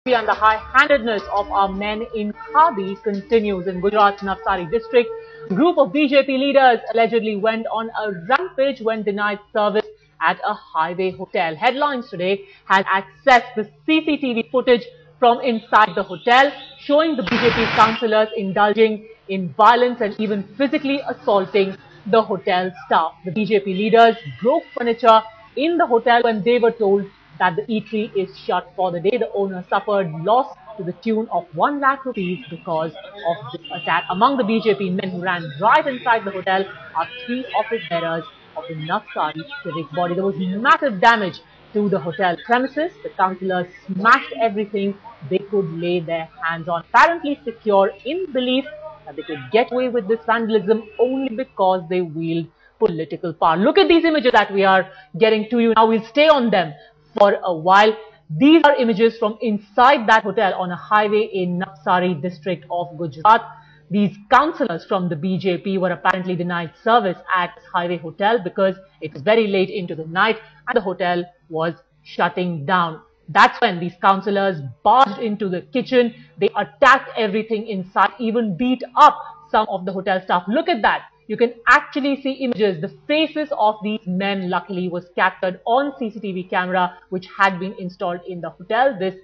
And the high-handedness of our men in Khadi continues in Gujarat's Navsari district. A group of BJP leaders allegedly went on a rampage when denied service at a highway hotel. Headlines today has accessed the CCTV footage from inside the hotel, showing the BJP councillors indulging in violence and even physically assaulting the hotel staff. The BJP leaders broke furniture in the hotel when they were told that the eatery is shut for the day. The owner suffered loss to the tune of 1 lakh rupees because of this attack. Among the BJP men who ran right inside the hotel are 3 office bearers of the Navsari civic body. There was massive damage to the hotel premises. The councillors smashed everything they could lay their hands on, apparently secure in belief that they could get away with this vandalism only because they wield political power. Look at these images that we are getting to you now. We'll stay on them for a while. These are images from inside that hotel on a highway in Navsari district of Gujarat. These councillors from the BJP were apparently denied service at this highway hotel because it was very late into the night and the hotel was shutting down. That's when these councillors barged into the kitchen. They attacked everything inside, even beat up some of the hotel staff. Look at that. You can actually see images. The faces of these men luckily was captured on CCTV camera which had been installed in the hotel. This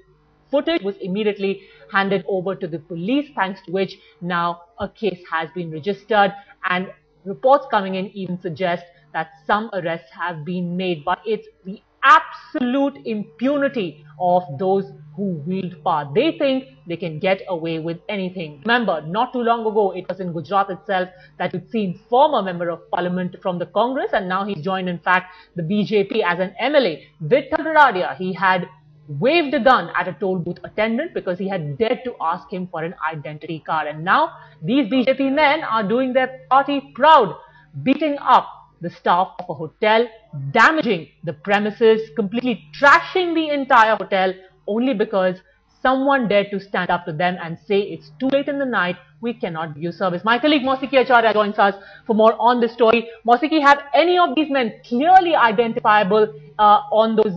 footage was immediately handed over to the police, thanks to which now a case has been registered, and reports coming in even suggest that some arrests have been made. But it's the absolute impunity of those who wield power. They think they can get away with anything. Remember, not too long ago, it was in Gujarat itself that we'd seen former member of parliament from the Congress, and now he's joined, in fact, the BJP as an MLA. Vittal Radaria, he had waved a gun at a toll booth attendant because he had dared to ask him for an identity card. And now these BJP men are doing their party proud, beating up the staff of a hotel, damaging the premises, completely trashing the entire hotel only because someone dared to stand up to them and say it's too late in the night, we cannot give you service. My colleague Mausiki Acharya joins us for more on this story. Mausiki, have any of these men clearly identifiable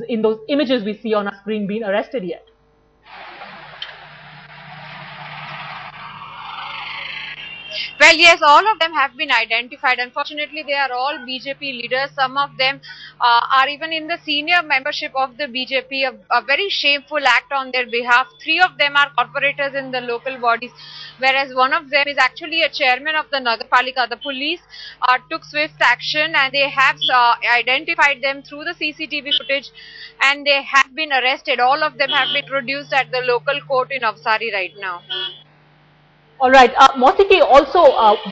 in those images we see on our screen been arrested yet? Well, yes, all of them have been identified. Unfortunately, they are all BJP leaders. Some of them are even in the senior membership of the BJP, a very shameful act on their behalf. 3 of them are corporators in the local bodies, whereas one of them is actually a chairman of the Nagarpalika. The police took swift action and they have identified them through the CCTV footage and they have been arrested. All of them have been produced at the local court in Navsari right now. All right, Mausiki, also,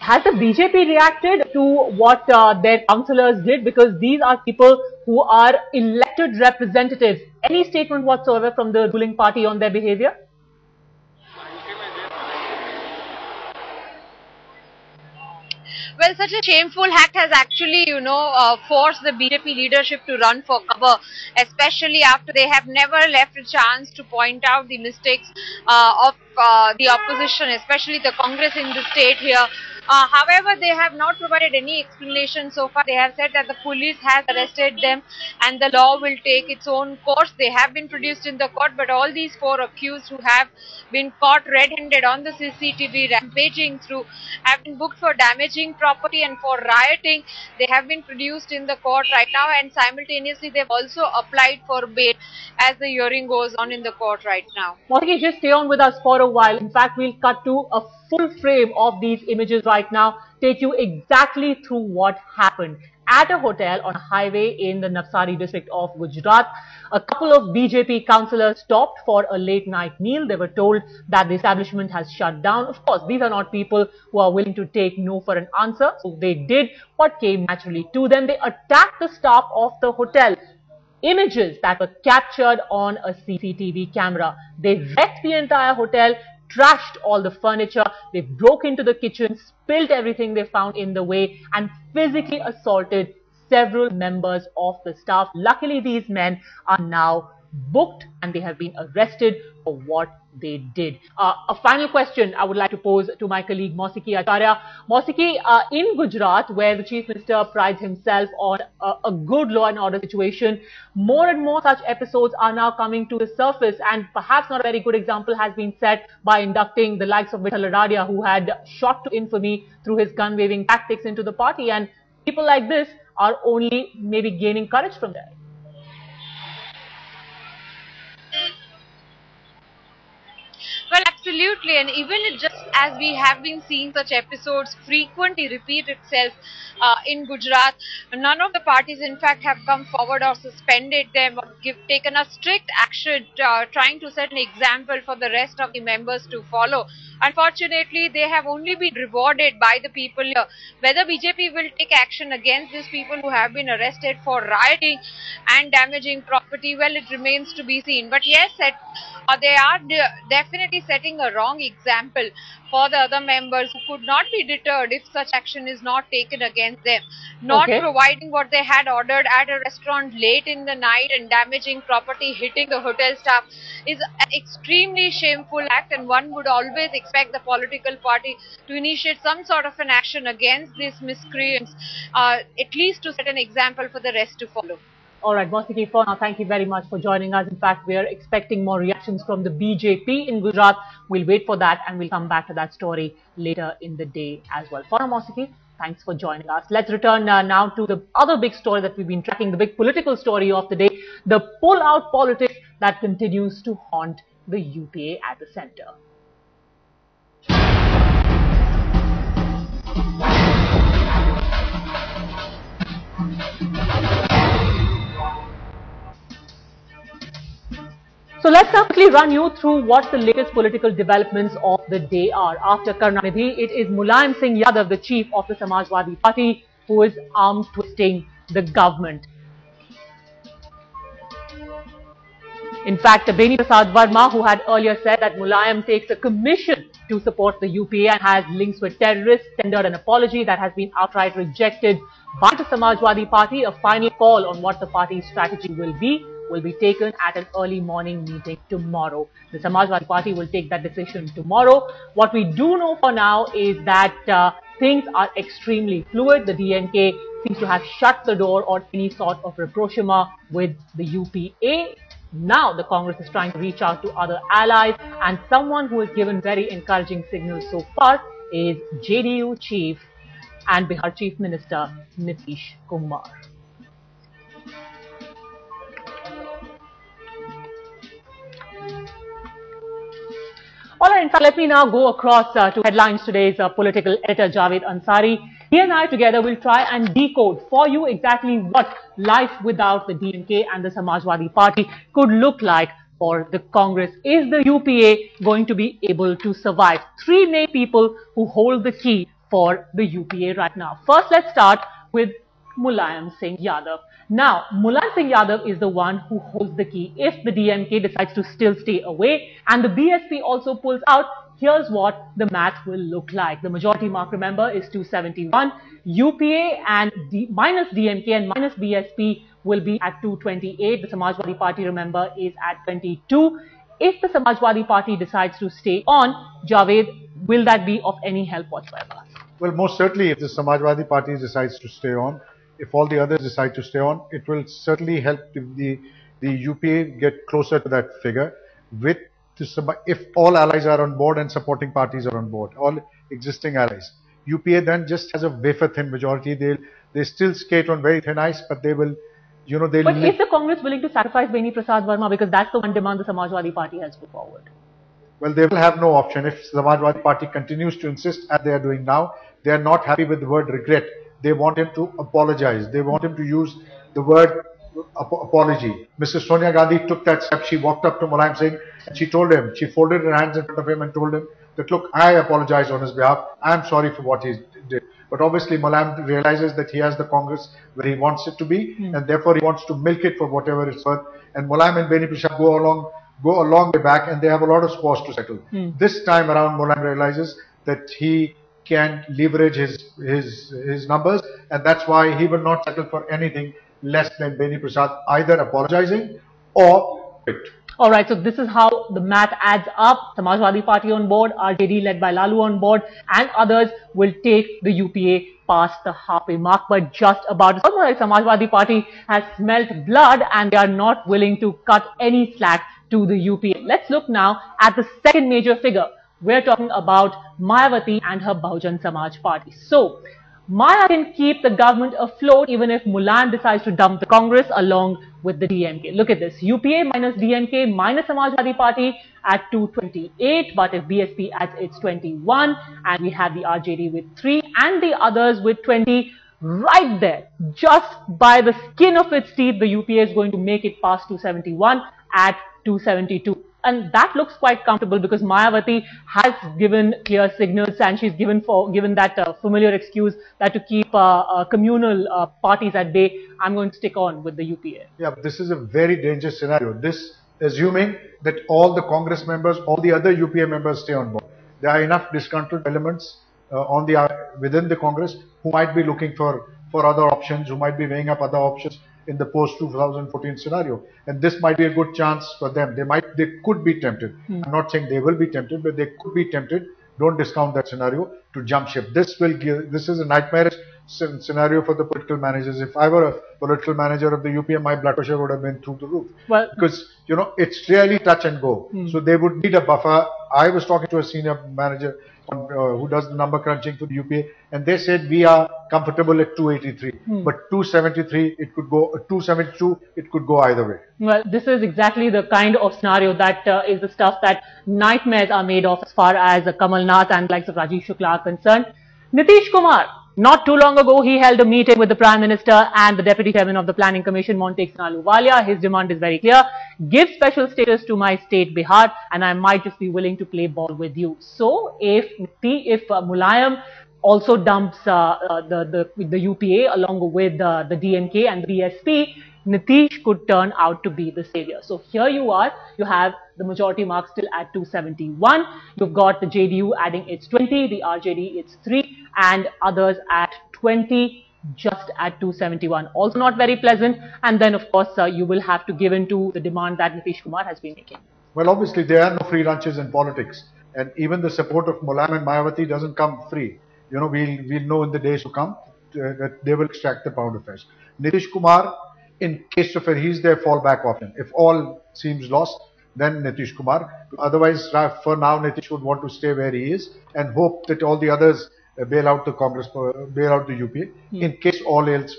has the BJP reacted to what their councillors did? Because these are people who are elected representatives. Any statement whatsoever from the ruling party on their behavior? Well, such a shameful act has actually, forced the BJP leadership to run for cover, especially after they have never left a chance to point out the mistakes of the opposition, especially the Congress in the state here. However, they have not provided any explanation so far. They have said that the police has arrested them and the law will take its own course. They have been produced in the court, but all these 4 accused who have been caught red-handed on the CCTV rampaging through have been booked for damaging property and for rioting. They have been produced in the court right now, and simultaneously they've also applied for bail as the hearing goes on in the court right now. Mausiki, just stay on with us for a while. In fact, we'll cut to a full frame of these images right now, take you exactly through what happened at a hotel on a highway in the Navsari district of Gujarat. A couple of BJP councillors stopped for a late night meal. They were told that the establishment has shut down. Of course, these are not people who are willing to take no for an answer. So they did what came naturally to them. They attacked the staff of the hotel. Images that were captured on a CCTV camera. They wrecked the entire hotel, trashed all the furniture, they broke into the kitchen, spilled everything they found in the way, and physically assaulted several members of the staff. Luckily, these men are now booked and they have been arrested for what they did. A final question I would like to pose to my colleague Mausiki Acharya. Mausiki, in Gujarat, where the Chief Minister prides himself on a good law and order situation, more and more such episodes are now coming to the surface, and perhaps not a very good example has been set by inducting the likes of Vittal Ladadia, who had shot to infamy through his gun-waving tactics into the party, and people like this are only maybe gaining courage from there. Well, absolutely, and even just as we have been seeing such episodes frequently repeat itself in Gujarat, none of the parties in fact have come forward or suspended them or taken a strict action trying to set an example for the rest of the members to follow. Unfortunately, they have only been rewarded by the people here. Whether BJP will take action against these people who have been arrested for rioting and damaging property, well, it remains to be seen. But yes, they are definitely setting a wrong example for the other members who could not be deterred if such action is not taken against them. Not providing what they had ordered at a restaurant late in the night and damaging property, hitting the hotel staff is an extremely shameful act, and one would always expect the political party to initiate some sort of an action against these miscreants, at least to set an example for the rest to follow. All right, Mausiki, for now, thank you very much for joining us. In fact, we are expecting more reactions from the BJP in Gujarat. We'll wait for that and we'll come back to that story later in the day as well. For now, Mausiki, thanks for joining us. Let's return now to the other big story that we've been tracking, the big political story of the day, the pull-out politics that continues to haunt the UPA at the center. So let's now quickly run you through what the latest political developments of the day are. After Karunanidhi, it is Mulayam Singh Yadav, the chief of the Samajwadi Party, who is arm twisting the government. In fact, Beni Prasad Verma, who had earlier said that Mulayam takes a commission to support the UPA and has links with terrorists, tendered an apology that has been outright rejected by the Samajwadi Party. A final call on what the party's strategy will be taken at an early morning meeting tomorrow. The Samajwadi Party will take that decision tomorrow. What we do know for now is that things are extremely fluid. The DNK seems to have shut the door on any sort of rapprochement with the UPA. Now the Congress is trying to reach out to other allies, and someone who has given very encouraging signals so far is JDU Chief and Bihar Chief Minister Nitish Kumar. Alright, in fact, let me now go across to headlines today's political editor Javed Ansari. He and I together will try and decode for you exactly what life without the DNK and the Samajwadi Party could look like for the Congress. Is the UPA going to be able to survive? Three main people who hold the key for the UPA right now. First, let's start with Mulayam Singh Yadav. Now, Mulayam Singh Yadav is the one who holds the key. If the DMK decides to still stay away and the BSP also pulls out, here's what the math will look like. The majority mark, remember, is 271. UPA and minus DMK and minus BSP will be at 228. The Samajwadi Party, remember, is at 22. If the Samajwadi Party decides to stay on, Javed, will that be of any help whatsoever? Well, most certainly, if the Samajwadi Party decides to stay on, if all the others decide to stay on, it will certainly help the UPA get closer to that figure. If all allies are on board and supporting parties are on board, all existing allies, UPA then just has a wafer-thin majority. They still skate on very thin ice, but they will, But is the Congress willing to sacrifice Beni Prasad Verma, because that's the one demand the Samajwadi Party has put forward? Well, they will have no option. If the Samajwadi Party continues to insist, as they are doing now, they are not happy with the word regret. They want him to apologize. They want him to use the word apology. Mrs. Sonia Gandhi took that step. She walked up to Mulayam Singh and she told him, she folded her hands in front of him and told him that, look, I apologize on his behalf. I am sorry for what he did. But obviously Mulayam realizes that he has the Congress where he wants it to be, and therefore he wants to milk it for whatever it's worth. And Mulayam and Beni Prasad go a long way back, and they have a lot of scores to settle. This time around, Mulayam realizes that he can leverage his numbers, and that's why he will not settle for anything less than Beni Prasad either apologizing or All right, so this is how the math adds up. Samajwadi Party on board, RJD led by Lalu on board, and others will take the UPA past the halfway mark, but just about. It's almost like Samajwadi Party has smelt blood and they are not willing to cut any slack to the UPA. Let's look now at the second major figure. We're talking about Mayawati and her Bahujan Samaj Party. So, Maya can keep the government afloat even if Mulayam decides to dump the Congress along with the DMK. Look at this. UPA minus DMK minus Samajwadi Party at 228, but if BSP adds its 21 and we have the RJD with 3 and the others with 20, right there, just by the skin of its teeth, the UPA is going to make it past 271 at 272. And that looks quite comfortable because Mayawati has given clear signals and she's given that familiar excuse that to keep communal parties at bay, I'm going to stick on with the UPA. Yeah, but this is a very dangerous scenario. This assuming that all the Congress members, all the other UPA members stay on board. There are enough disgruntled elements within the Congress who might be looking for other options, who might be weighing up other options in the post-2014 scenario, and this might be a good chance for them. They could be tempted. I'm not saying they will be tempted, but they could be tempted. Don't discount that scenario to jump ship. This is a nightmarish scenario for the political managers. If I were a political manager of the UPA, my blood pressure would have been through the roof. Well, because it's really touch and go. So they would need a buffer. I was talking to a senior manager who does the number crunching for the UPA, and they said we are comfortable at 283, but 273 it could go, 272 it could go either way. Well, this is exactly the kind of scenario that is the stuff that nightmares are made of as far as Kamal Nath and likes of Rajiv Shukla are concerned. Nitish Kumar, not too long ago, he held a meeting with the Prime Minister and the Deputy Chairman of the Planning Commission, Montek Ahluwalia. His demand is very clear. Give special status to my state, Bihar, and I might just be willing to play ball with you. So, if Mulayam also dumps the UPA along with the DMK and the BSP, Nitish could turn out to be the savior. So here you are, you have the majority mark still at 271, you've got the JDU adding its 20, the RJD its 3, and others at 20, just at 271. Also not very pleasant, and then of course you will have to give in to the demand that Nitish Kumar has been making. Well, obviously there are no free lunches in politics, and even the support of Mulayam and Mayawati doesn't come free. We'll know in the days to come that they will extract the pound of flesh. Nitish Kumar, in case of he's their fallback option. If all seems lost, then Nitish Kumar. Otherwise, for now, Nitish would want to stay where he is and hope that all the others bail out the Congress, bail out the UPA. In case all else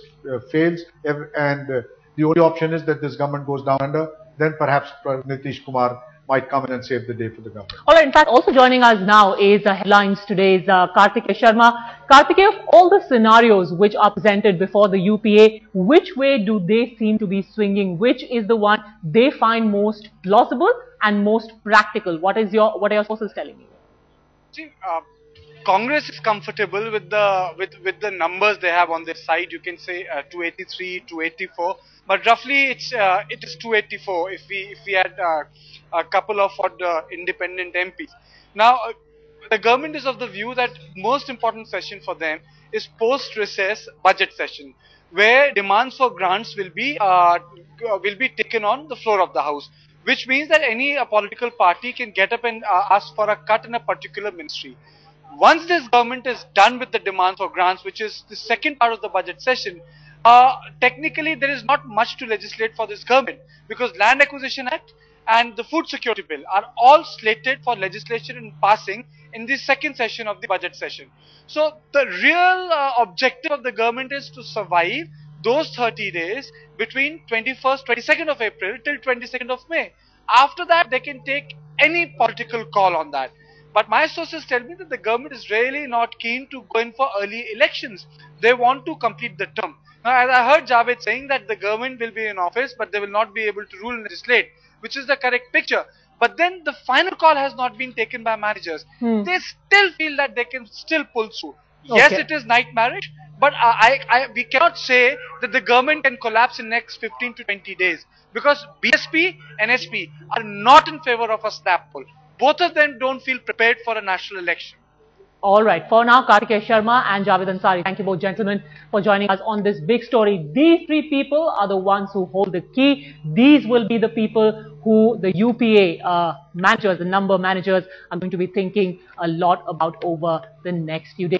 fails, and the only option is that this government goes down under, then perhaps Nitish Kumar might come in and save the day for the government. All right, in fact, also joining us now is Headlines Today's Kartikeya Sharma. Kartikeya, of all the scenarios which are presented before the UPA, which way do they seem to be swinging? Which is the one they find most plausible and most practical? What are your sources telling you? See, Congress is comfortable with the numbers they have on their side. You can say 283, 284, but roughly it is 284 if we had a couple of independent MPs. Now, the government is of the view that most important session for them is post-recess budget session, where demands for grants will be taken on the floor of the House, which means that any political party can get up and ask for a cut in a particular ministry. Once this government is done with the demand for grants, which is the second part of the budget session, technically there is not much to legislate for this government, because Land Acquisition Act and the Food Security Bill are all slated for legislation and passing in the second session of the budget session. So the real objective of the government is to survive those 30 days between 22nd of April till 22nd of May. After that, they can take any political call on that. But my sources tell me that the government is really not keen to go in for early elections. They want to complete the term. Now, as I heard Javed saying that the government will be in office, but they will not be able to rule and legislate, which is the correct picture. But then the final call has not been taken by managers. They still feel that they can still pull through. Yes, it is nightmarish, but we cannot say that the government can collapse in next 15 to 20 days, because BSP and SP are not in favor of a snap poll. Both of them don't feel prepared for a national election. All right. For now, Kartikeya Sharma and Javed Ansari, thank you both gentlemen for joining us on this big story. These three people are the ones who hold the key. These will be the people who the UPA managers, the number managers, are going to be thinking a lot about over the next few days.